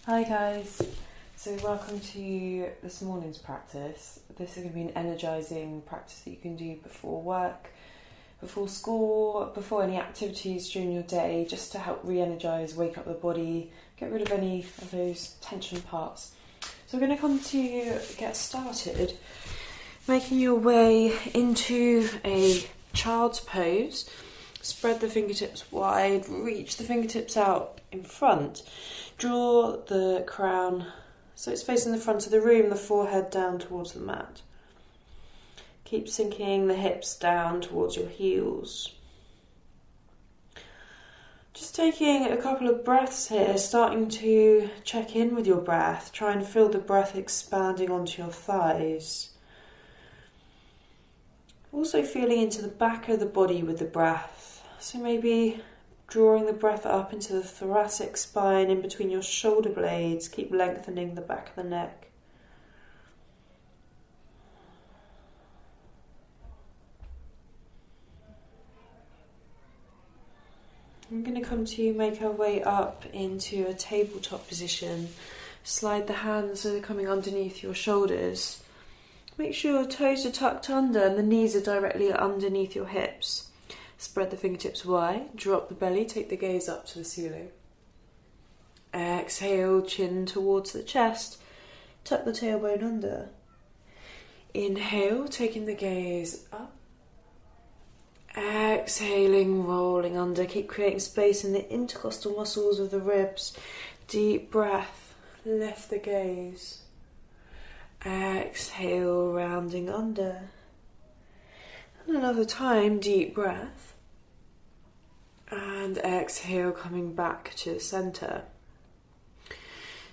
Hi guys, so welcome to this morning's practice. This is going to be an energising practice that you can do before work, before school, before any activities during your day, just to help re-energise, wake up the body, get rid of any of those tension parts. So we're going to come to get started, making your way into a child's pose. Spread the fingertips wide, reach the fingertips out in front. Draw the crown so it's facing the front of the room, the forehead down towards the mat. Keep sinking the hips down towards your heels. Just taking a couple of breaths here, starting to check in with your breath. Try and feel the breath expanding onto your thighs. Also feeling into the back of the body with the breath. So maybe drawing the breath up into the thoracic spine in between your shoulder blades. Keep lengthening the back of the neck. I'm going to come to make our way up into a tabletop position. Slide the hands so they're coming underneath your shoulders. Make sure your toes are tucked under and the knees are directly underneath your hips. Spread the fingertips wide, drop the belly, take the gaze up to the ceiling. Exhale, chin towards the chest, tuck the tailbone under. Inhale, taking the gaze up. Exhaling, rolling under. Keep creating space in the intercostal muscles of the ribs. Deep breath, lift the gaze. Exhale, rounding under. And another time, deep breath. And exhale, coming back to the centre.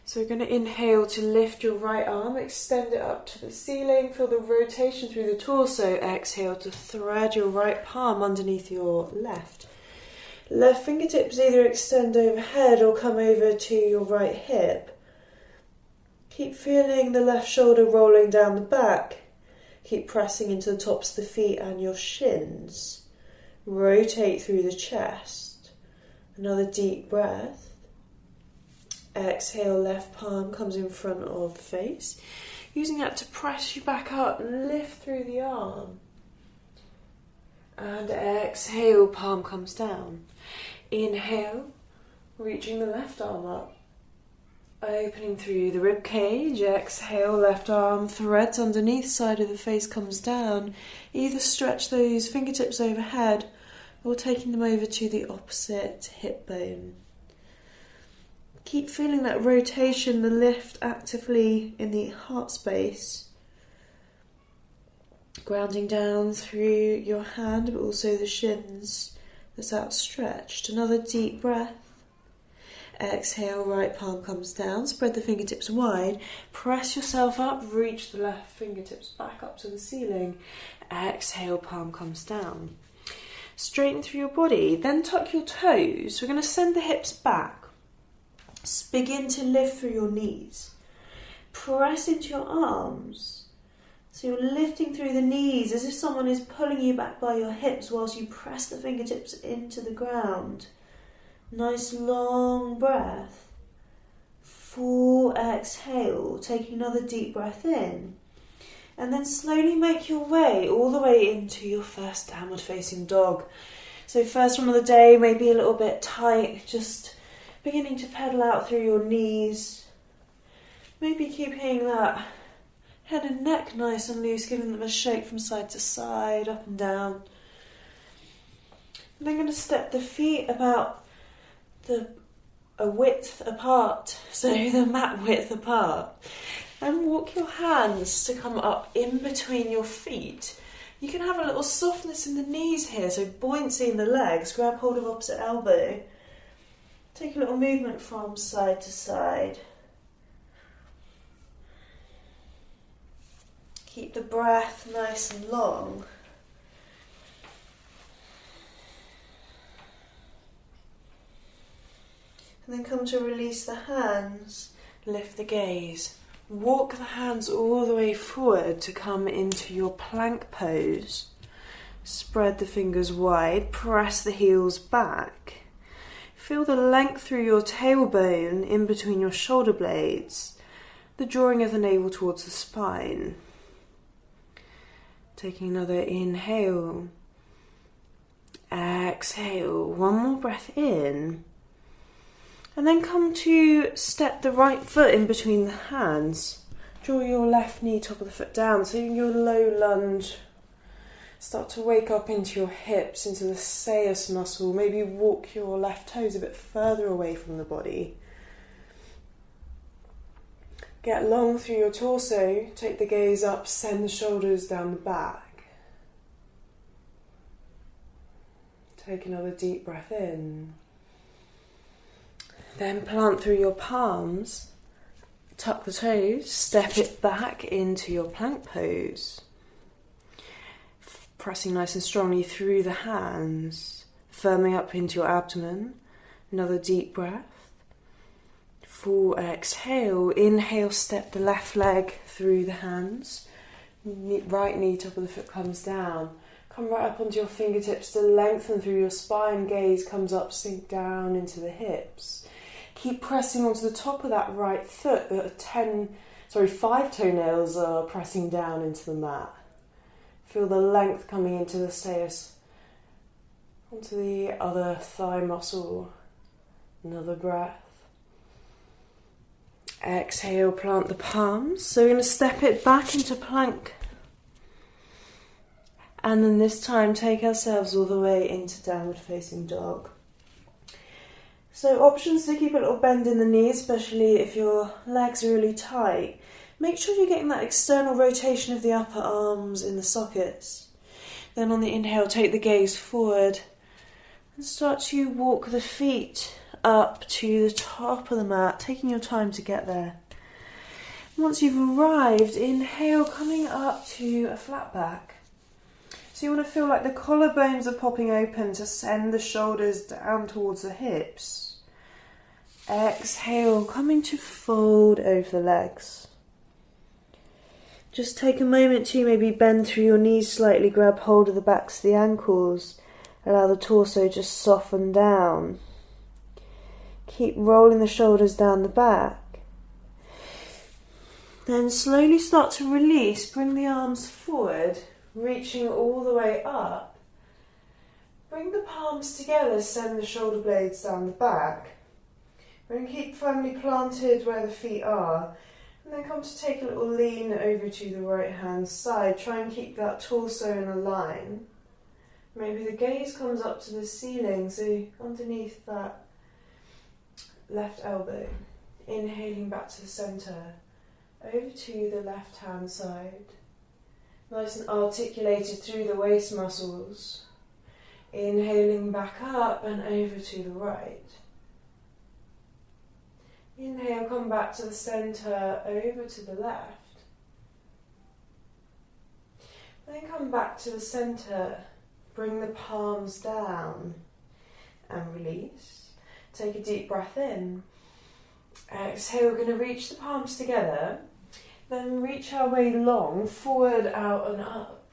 So we're going to inhale to lift your right arm, extend it up to the ceiling, feel the rotation through the torso. Exhale to thread your right palm underneath your left. Left fingertips either extend overhead or come over to your right hip. Keep feeling the left shoulder rolling down the back. Keep pressing into the tops of the feet and your shins. Rotate through the chest. Another deep breath. Exhale, left palm comes in front of the face. Using that to press you back up, lift through the arm. And exhale, palm comes down. Inhale, reaching the left arm up. Opening through the rib cage. Exhale, left arm threads underneath, side of the face comes down. Either stretch those fingertips overhead or taking them over to the opposite hip bone. Keep feeling that rotation, the lift actively in the heart space. Grounding down through your hand, but also the shins that's outstretched. Another deep breath. Exhale, right palm comes down, spread the fingertips wide, press yourself up, reach the left fingertips back up to the ceiling. Exhale, palm comes down. Straighten through your body, then tuck your toes. We're going to send the hips back. Begin to lift through your knees. Press into your arms. So you're lifting through the knees as if someone is pulling you back by your hips whilst you press the fingertips into the ground. Nice long breath. Full exhale, taking another deep breath in. And then slowly make your way all the way into your first downward facing dog. So first one of the day, maybe a little bit tight, just beginning to pedal out through your knees. Maybe keeping that head and neck nice and loose, giving them a shake from side to side, up and down. And then going to step the feet about a width apart, so the mat width apart, and walk your hands to come up in between your feet. You can have a little softness in the knees here, so buoyancy in the legs. Grab hold of opposite elbow. Take a little movement from side to side. Keep the breath nice and long. And then come to release the hands, lift the gaze. Walk the hands all the way forward to come into your plank pose. Spread the fingers wide, press the heels back. Feel the length through your tailbone in between your shoulder blades, the drawing of the navel towards the spine. Taking another inhale, exhale, one more breath in, and then come to step the right foot in between the hands. Draw your left knee, top of the foot down, so in your low lunge, start to wake up into your hips, into the psoas muscle. Maybe walk your left toes a bit further away from the body. Get long through your torso, take the gaze up, send the shoulders down the back. Take another deep breath in. Then plant through your palms, tuck the toes, step it back into your plank pose. Pressing nice and strongly through the hands, firming up into your abdomen. Another deep breath. Full exhale. Inhale, step the left leg through the hands. Right knee, top of the foot comes down. Come right up onto your fingertips to lengthen through your spine. Gaze comes up, sink down into the hips. Keep pressing onto the top of that right foot. 5 toenails are pressing down into the mat. Feel the length coming into the psoas, onto the other thigh muscle. Another breath. Exhale, plant the palms. So we're going to step it back into plank. And then this time take ourselves all the way into downward facing dog. So options to keep a little bend in the knees, especially if your legs are really tight. Make sure you're getting that external rotation of the upper arms in the sockets. Then on the inhale, take the gaze forward and start to walk the feet up to the top of the mat, taking your time to get there. Once you've arrived, inhale, coming up to a flat back. So you want to feel like the collarbones are popping open to send the shoulders down towards the hips. Exhale, coming to fold over the legs. Just take a moment to maybe bend through your knees slightly, grab hold of the backs of the ankles, allow the torso to soften down. Keep rolling the shoulders down the back. Then slowly start to release, bring the arms forward, reaching all the way up. Bring the palms together, send the shoulder blades down the back. We're going to keep firmly planted where the feet are. And then come to take a little lean over to the right hand side. Try and keep that torso in a line. Maybe the gaze comes up to the ceiling, so underneath that left elbow. Inhaling back to the centre. Over to the left hand side. Nice and articulated through the waist muscles. Inhaling back up and over to the right. Inhale, come back to the centre, over to the left. Then come back to the centre, bring the palms down and release. Take a deep breath in. Exhale, we're going to reach the palms together, then reach our way long, forward, out and up.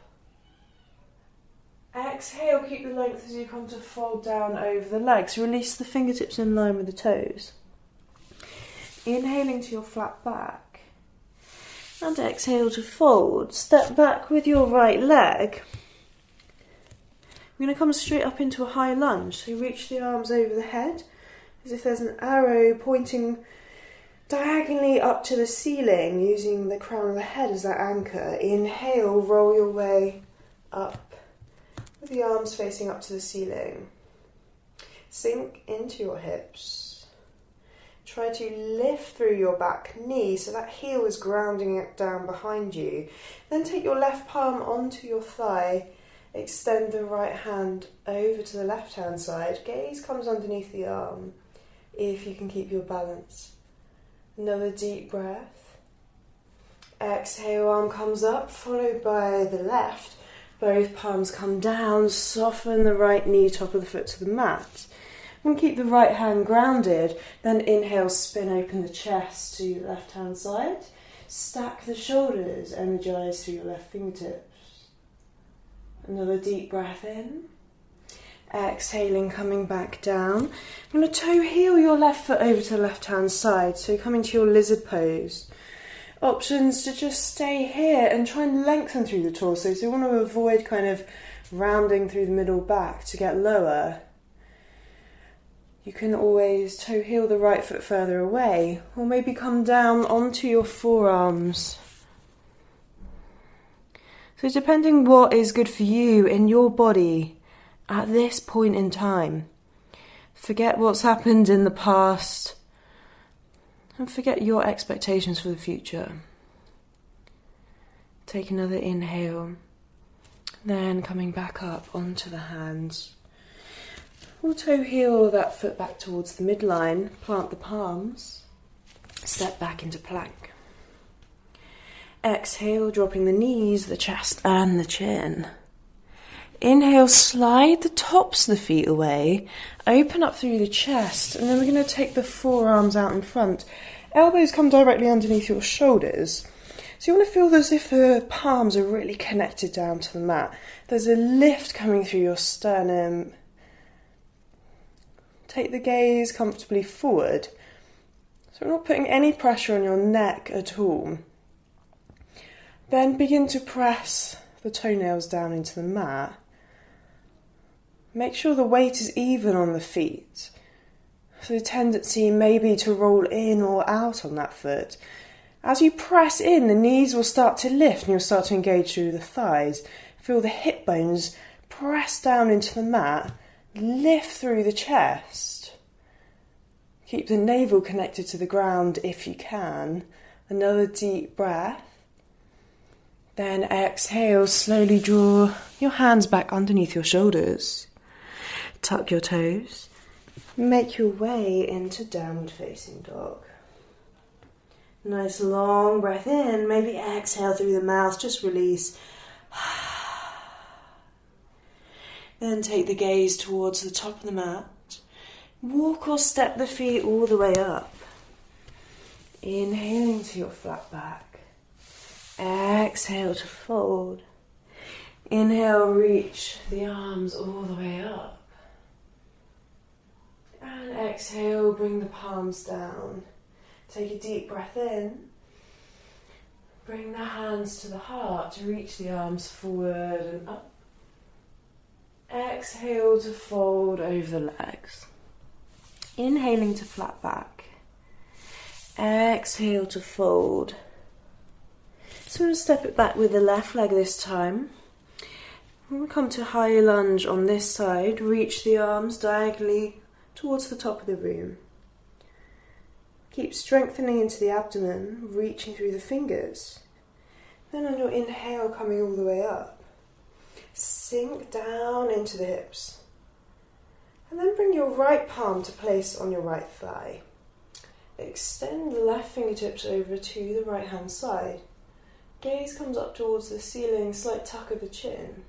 Exhale, keep the length as you come to fold down over the legs. Release the fingertips in line with the toes. Inhaling to your flat back. And exhale to fold. Step back with your right leg. We're going to come straight up into a high lunge. So reach the arms over the head as if there's an arrow pointing diagonally up to the ceiling, using the crown of the head as that anchor. Inhale, roll your way up with the arms facing up to the ceiling. Sink into your hips. Try to lift through your back knee so that heel is grounding it down behind you. Then take your left palm onto your thigh. Extend the right hand over to the left hand side. Gaze comes underneath the arm, if you can keep your balance. Another deep breath. Exhale, arm comes up, followed by the left. Both palms come down, soften the right knee, top of the foot to the mat. And keep the right hand grounded. Then inhale, spin open the chest to the left hand side. Stack the shoulders, energise through your left fingertips. Another deep breath in. Exhaling, coming back down. I'm going to toe heel your left foot over to the left hand side, so coming to your lizard pose. Options to just stay here and try and lengthen through the torso, so you want to avoid kind of rounding through the middle back to get lower. You can always toe heel the right foot further away, or maybe come down onto your forearms. So depending what is good for you in your body at this point in time. Forget what's happened in the past and forget your expectations for the future. Take another inhale, then coming back up onto the hands. We'll toe heel that foot back towards the midline, plant the palms, step back into plank. Exhale, dropping the knees, the chest and the chin. Inhale, slide the tops of the feet away, open up through the chest, and then we're going to take the forearms out in front. Elbows come directly underneath your shoulders. So you want to feel as if the palms are really connected down to the mat. There's a lift coming through your sternum. Take the gaze comfortably forward. So we're not putting any pressure on your neck at all. Then begin to press the toenails down into the mat. Make sure the weight is even on the feet. So the tendency may be to roll in or out on that foot. As you press in, the knees will start to lift and you'll start to engage through the thighs. Feel the hip bones press down into the mat, lift through the chest. Keep the navel connected to the ground if you can. Another deep breath. Then exhale, slowly draw your hands back underneath your shoulders. Tuck your toes. Make your way into downward facing dog. Nice long breath in, maybe exhale through the mouth, just release. Then take the gaze towards the top of the mat. Walk or step the feet all the way up. Inhaling to your flat back. Exhale to fold. Inhale, reach the arms all the way up. And exhale, bring the palms down. Take a deep breath in. Bring the hands to the heart to reach the arms forward and up. Exhale to fold over the legs. Inhaling to flat back. Exhale to fold. So I'm going to step it back with the left leg this time. I'm going to come to high lunge on this side. Reach the arms diagonally towards the top of the room. Keep strengthening into the abdomen, reaching through the fingers. Then on your inhale, coming all the way up. Sink down into the hips. And then bring your right palm to place on your right thigh. Extend the left fingertips over to the right hand side. Gaze comes up towards the ceiling, slight tuck of the chin.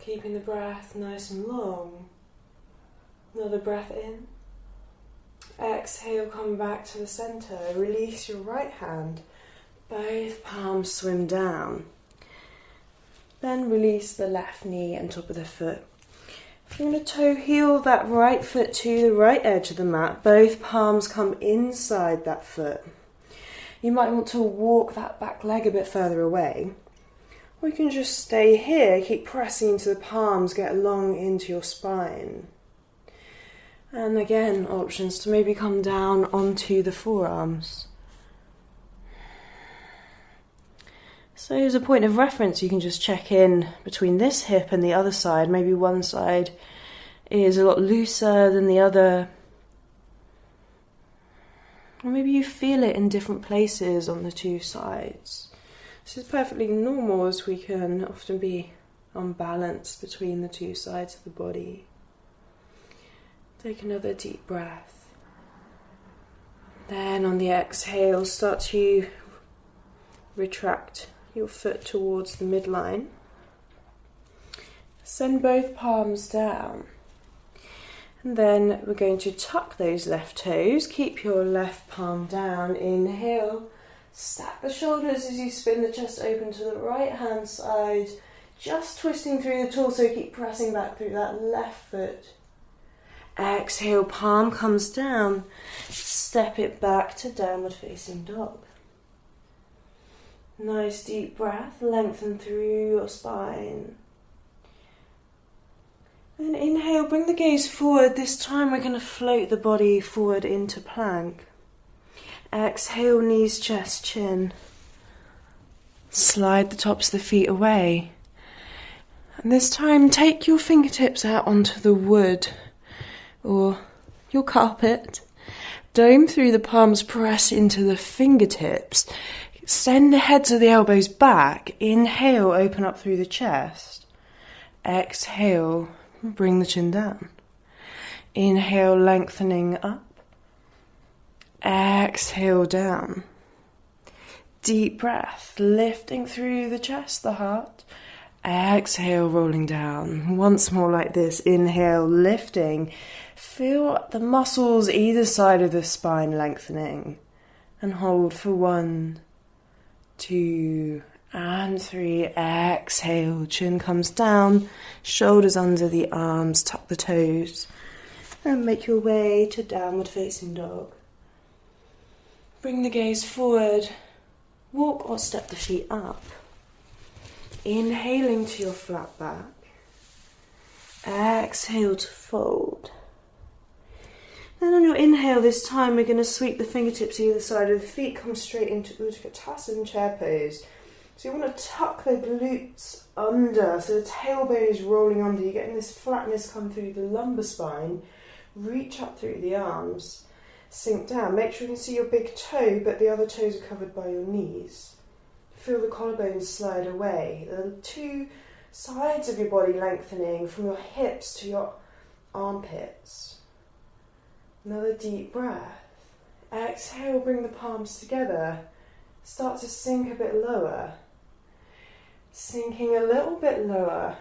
Keeping the breath nice and long. Another breath in. Exhale, come back to the center. Release your right hand. Both palms swim down. Then release the left knee and top of the foot. You're going to toe heel that right foot to the right edge of the mat. Both palms come inside that foot. You might want to walk that back leg a bit further away. Or you can just stay here, keep pressing into the palms, get long into your spine. And again, options to maybe come down onto the forearms. So as a point of reference, you can just check in between this hip and the other side. Maybe one side is a lot looser than the other. Or maybe you feel it in different places on the two sides. This is perfectly normal, as we can often be unbalanced between the two sides of the body. Take another deep breath. Then on the exhale, start to retract your foot towards the midline. Send both palms down. And then we're going to tuck those left toes. Keep your left palm down. Inhale. Stack the shoulders as you spin the chest open to the right hand side. Just twisting through the torso, keep pressing back through that left foot. Exhale, palm comes down. Step it back to downward facing dog. Nice deep breath, lengthen through your spine. And inhale, bring the gaze forward. This time we're going to float the body forward into plank. Exhale, knees, chest, chin. Slide the tops of the feet away. And this time take your fingertips out onto the wood or your carpet. Dome through the palms, press into the fingertips. Send the heads of the elbows back. Inhale, open up through the chest. Exhale, bring the chin down. Inhale, lengthening up. Exhale, down. Deep breath, lifting through the chest, the heart. Exhale, rolling down. Once more like this. Inhale, lifting. Feel the muscles either side of the spine lengthening. And hold for 1, 2, and 3. Exhale, chin comes down. Shoulders under the arms, tuck the toes. And make your way to downward facing dog. Bring the gaze forward. Walk or step the feet up. Inhaling to your flat back. Exhale to fold. Then on your inhale this time we're going to sweep the fingertips either side of the feet, come straight into Utkatasana chair pose. So you want to tuck the glutes under, so the tailbone is rolling under. You're getting this flatness come through the lumbar spine. Reach up through the arms. Sink down. Make sure you can see your big toe, but the other toes are covered by your knees. Feel the collarbones slide away. The two sides of your body lengthening from your hips to your armpits. Another deep breath. Exhale, bring the palms together. Start to sink a bit lower. Sinking a little bit lower.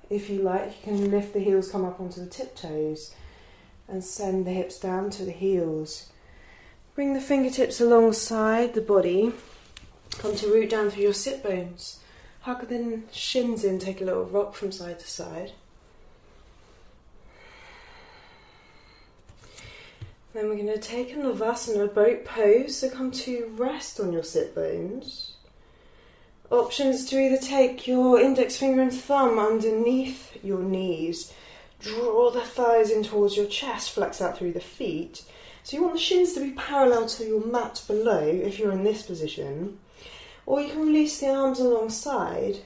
If you like, you can lift the heels, come up onto the tiptoes. And send the hips down to the heels. Bring the fingertips alongside the body. Come to root down through your sit bones. Hug the shins in, take a little rock from side to side. Then we're going to take a Navasana, boat pose. So come to rest on your sit bones. Options to either take your index finger and thumb underneath your knees. Draw the thighs in towards your chest, flex out through the feet. So you want the shins to be parallel to your mat below if you're in this position. Or you can release the arms alongside.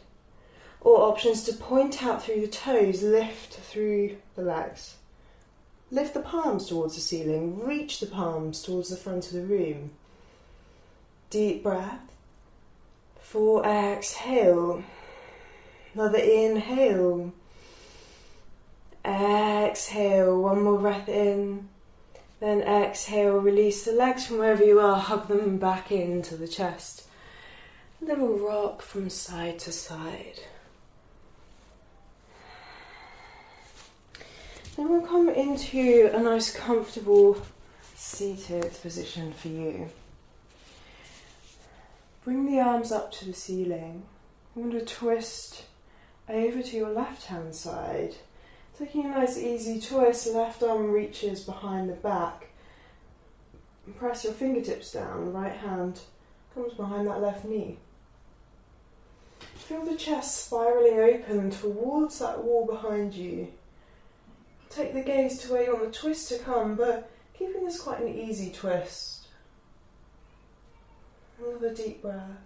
Or options to point out through the toes, lift through the legs. Lift the palms towards the ceiling, reach the palms towards the front of the room. Deep breath. For exhale. Another inhale. Exhale, one more breath in, then exhale, release the legs from wherever you are, hug them back into the chest. A little rock from side to side. Then we'll come into a nice comfortable seated position for you. Bring the arms up to the ceiling. I'm going to twist over to your left hand side. Taking a nice easy twist, left arm reaches behind the back. And press your fingertips down, right hand comes behind that left knee. Feel the chest spiralling open towards that wall behind you. Take the gaze to where you want the twist to come, but keeping this quite an easy twist. Another deep breath.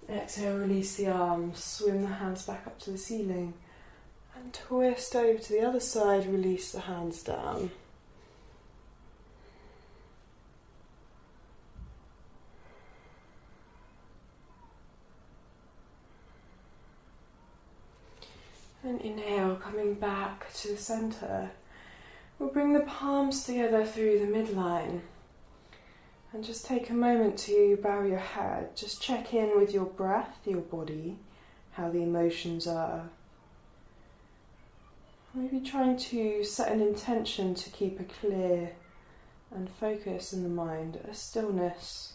Exhale, release the arms, swim the hands back up to the ceiling. And twist over to the other side, release the hands down. And inhale, coming back to the centre. We'll bring the palms together through the midline. And just take a moment to bow your head. Just check in with your breath, your body, how the emotions are. Maybe trying to set an intention to keep a clear and focus in the mind, a stillness.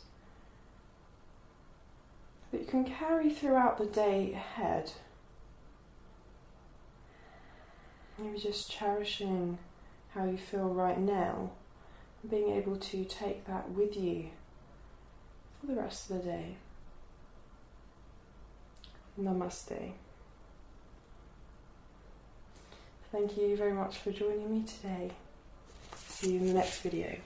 that you can carry throughout the day ahead. Maybe just cherishing how you feel right now and being able to take that with you for the rest of the day. Namaste. Thank you very much for joining me today. See you in the next video.